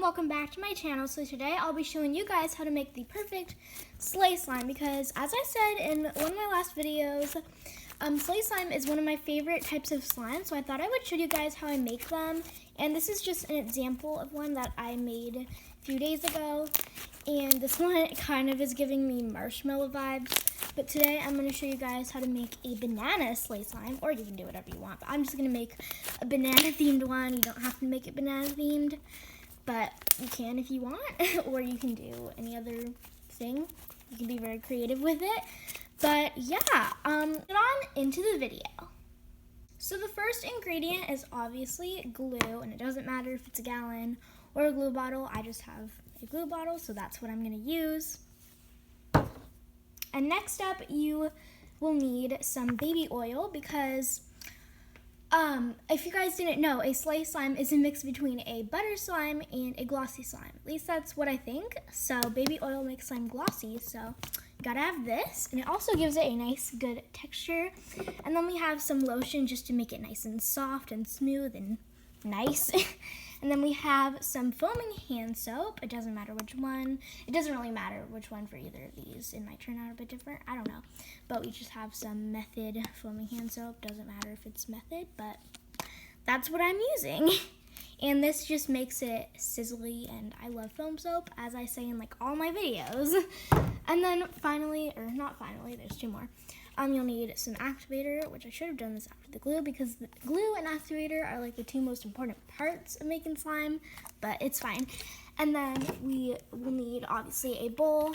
welcome back to my channel. So today I'll be showing you guys how to make the perfect sleigh slime because as I said in one of my last videos, sleigh slime is one of my favorite types of slime, so I thought I would show you guys how I make them. And this is just an example of one that I made a few days ago, and this one kind of is giving me marshmallow vibes. But today I'm going to show you guys how to make a banana sleigh slime, or you can do whatever you want, but I'm just going to make a banana themed one. You don't have to make it banana themed, but you can if you want, or you can do any other thing. You can be very creative with it. But yeah, get on into the video. So the first ingredient is obviously glue, and it doesn't matter if it's a gallon or a glue bottle. I just have a glue bottle, so that's what I'm going to use. And next up, you will need some baby oil because if you guys didn't know, a sleigh slime is a mix between a butter slime and a glossy slime. At least that's what I think. So baby oil makes slime glossy, so you gotta have this. And it also gives it a nice, good texture. And then we have some lotion just to make it nice and soft and smooth and nice. And then we have some foaming hand soap. It doesn't matter which one. It doesn't really matter which one for either of these. It might turn out a bit different. I don't know. But we just have some Method foaming hand soap. Doesn't matter if it's Method, but that's what I'm using. And this just makes it sizzly, and I love foam soap, as I say in like all my videos. And then finally, or not finally, there's two more. You'll need some activator, which I should have done this after the glue because the glue and activator are like the two most important parts of making slime, but it's fine. And then we will need obviously a bowl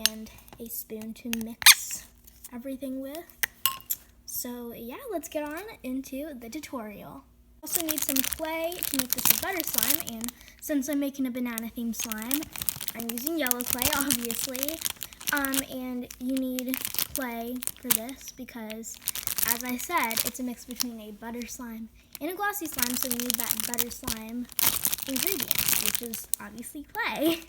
and a spoon to mix everything with. So yeah, let's get on into the tutorial. Also need some clay to make this a butter slime, and since I'm making a banana themed slime, I'm using yellow clay, obviously. And you need clay for this because, as I said, it's a mix between a butter slime and a glossy slime, so you need that butter slime ingredient, which is obviously clay.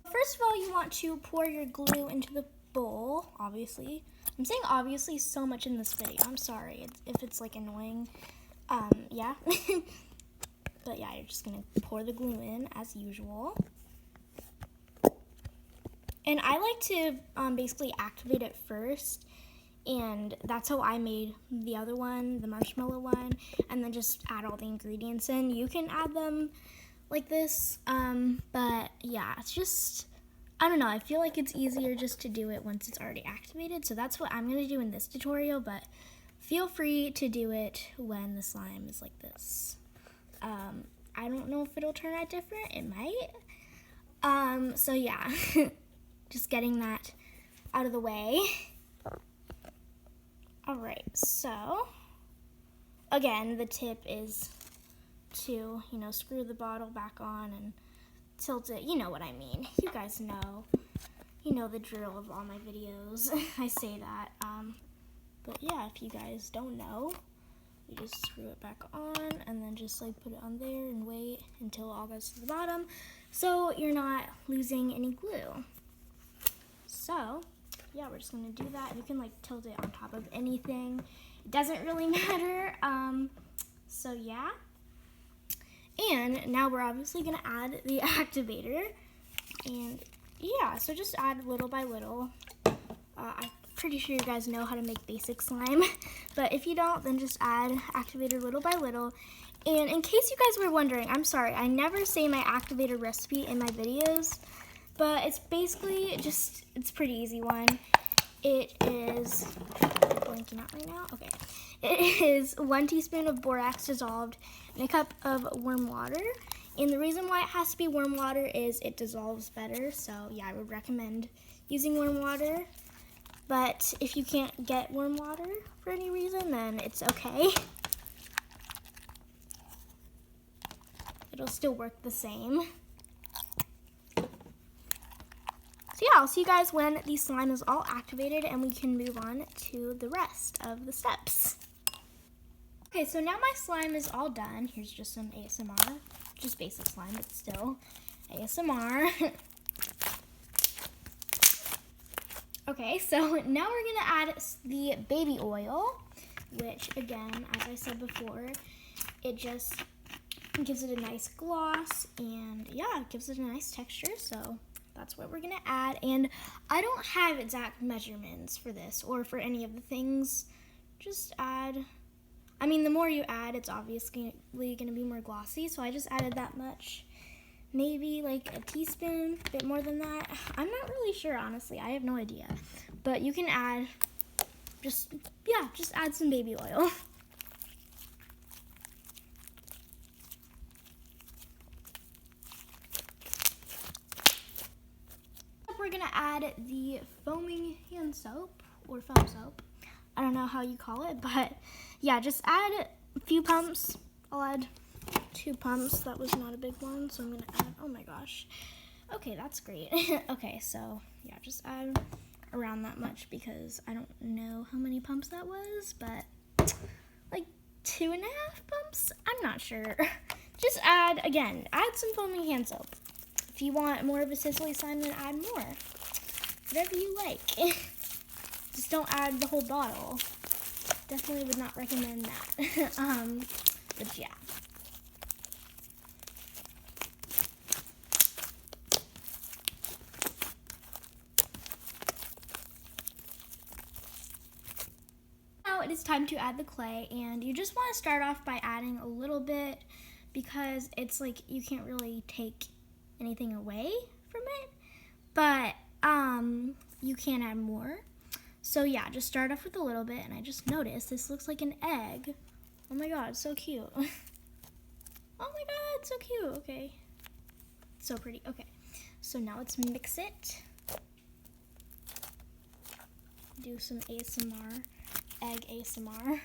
First of all, you want to pour your glue into the bowl, obviously. I'm saying obviously so much in this video. I'm sorry if it's like annoying. Yeah. But yeah, you're just gonna pour the glue in as usual. And I like to basically activate it first, and that's how I made the other one, the marshmallow one, and then just add all the ingredients in. You can add them like this, but yeah, it's just, I don't know, I feel like it's easier just to do it once it's already activated, so that's what I'm going to do in this tutorial, but feel free to do it when the slime is like this. I don't know if it'll turn out different, it might, so yeah. Just getting that out of the way. All right, so again, the tip is to, screw the bottle back on and tilt it. You know what I mean. You guys know. You know the drill of all my videos. I say that. But yeah, if you guys don't know, you just screw it back on and then just like put it on there and wait until it all goes to the bottom so you're not losing any glue. So, yeah, we're just going to do that. You can, like, tilt it on top of anything. It doesn't really matter. So, yeah. And now we're obviously going to add the activator. And, yeah, so just add little by little. I'm pretty sure you guys know how to make basic slime. But if you don't, then just add activator little by little. And in case you guys were wondering, I'm sorry, I never say my activator recipe in my videos. But it's basically just, it's a pretty easy one. It is, I'm blanking out right now? Okay. It is 1 teaspoon of borax dissolved in a cup of warm water. And the reason why it has to be warm water is it dissolves better. So yeah, I would recommend using warm water. But if you can't get warm water for any reason, then it's okay. It'll still work the same. So yeah, I'll see you guys when the slime is all activated and we can move on to the rest of the steps. Okay, so now my slime is all done. Here's just some ASMR, just basic slime, but still ASMR. Okay, so now we're gonna add the baby oil, which again, as I said before, it just It gives it a nice gloss, and yeah, it gives it a nice texture, so that's what we're gonna add. And I don't have exact measurements for this or for any of the things. Just add, I mean, the more you add, it's obviously gonna be more glossy, so I just added that much. Maybe like a teaspoon, a bit more than that. I'm not really sure, honestly. I have no idea. But you can add, just add some baby oil. We're gonna add the foaming hand soap, or foam soap. I don't know how you call it, but yeah, just add a few pumps. I'll add 2 pumps. That was not a big one, so I'm gonna add, oh my gosh. Okay, that's great. Okay, so yeah, just add around that much because I don't know how many pumps that was, but like 2.5 pumps? I'm not sure. Just add some foaming hand soap. If you want more of a sizzly slime, then add more. Whatever you like. Just don't add the whole bottle. Definitely would not recommend that. But yeah. Now it is time to add the clay, and you just want to start off by adding a little bit because it's like you can't really take anything away from it, but you can add more. So yeah, just start off with a little bit, and I just noticed this looks like an egg. Oh my god, it's so cute. Oh my god, it's so cute. Okay, so pretty. Okay, so now let's mix it. Do some ASMR, egg ASMR.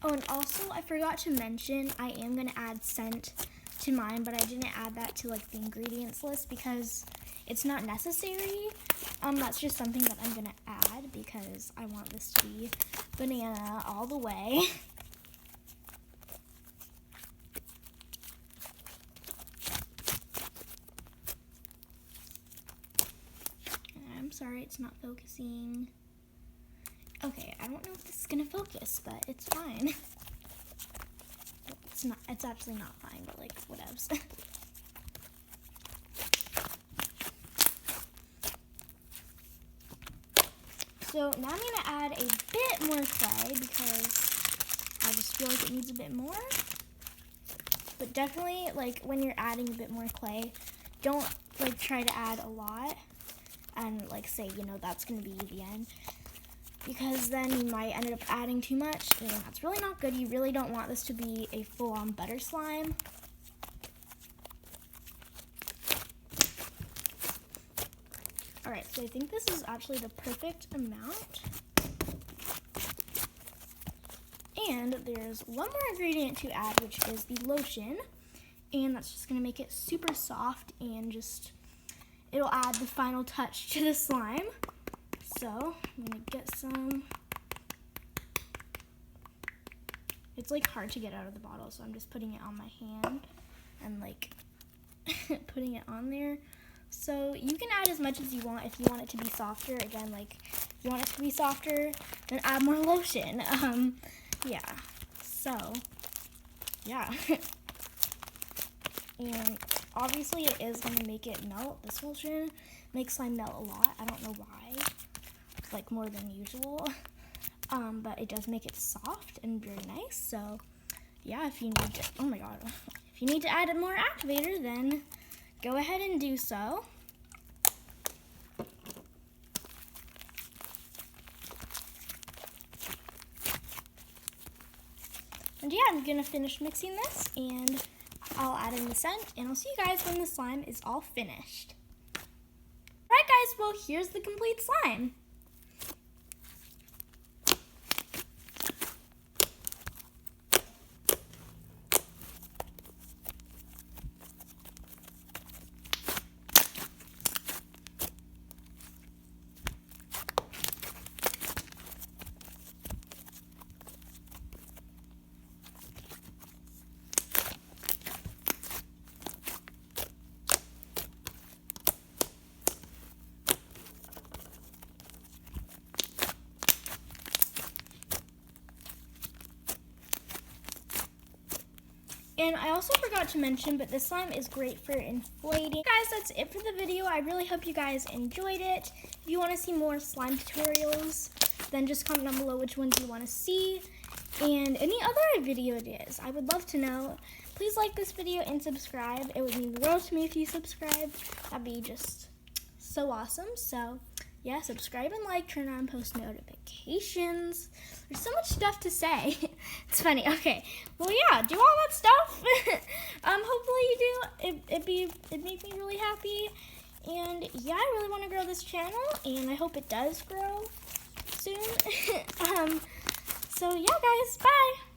Oh, and also I forgot to mention I am going to add scent to mine, but I didn't add that to like the ingredients list because it's not necessary. That's just something that I'm going to add because I want this to be banana all the way. I'm sorry it's not focusing. Okay, I don't know if this is gonna focus, but it's fine. It's not, it's actually not fine, but like, whatevs. So now I'm gonna add a bit more clay because I just feel like it needs a bit more. But definitely, like, when you're adding a bit more clay, don't like try to add a lot and like say, you know, that's gonna be the end. Because then you might end up adding too much, and that's really not good. You really don't want this to be a full-on butter slime. Alright, so I think this is actually the perfect amount. And there's one more ingredient to add, which is the lotion. And that's just going to make it super soft and just, it'll add the final touch to the slime. So, I'm going to get some. It's like hard to get out of the bottle, so I'm just putting it on my hand and like putting it on there. So, you can add as much as you want if you want it to be softer. Again, like, if you want it to be softer, then add more lotion. Yeah. So, yeah. And obviously it is going to make it melt. This lotion makes slime melt a lot. I don't know why. Like more than usual, but it does make it soft and very nice. So yeah, if you need to, oh my god, if you need to add more activator, then go ahead and do so. And yeah, I'm gonna finish mixing this, and I'll add in the scent, and I'll see you guys when the slime is all finished. Alright guys, well here's the complete slime. And I also forgot to mention, but this slime is great for inflating. Guys, that's it for the video. I really hope you guys enjoyed it. If you want to see more slime tutorials, then just comment down below which ones you want to see. And any other video ideas, I would love to know. Please like this video and subscribe. It would mean the world to me if you subscribe. That'd be just so awesome. So yeah, subscribe and like, turn on post notifications. There's so much stuff to say. It's funny. Okay, well yeah, do all that stuff. Hopefully you do. It'd make me really happy. And yeah, I really want to grow this channel, and I hope it does grow soon. So yeah, guys, bye.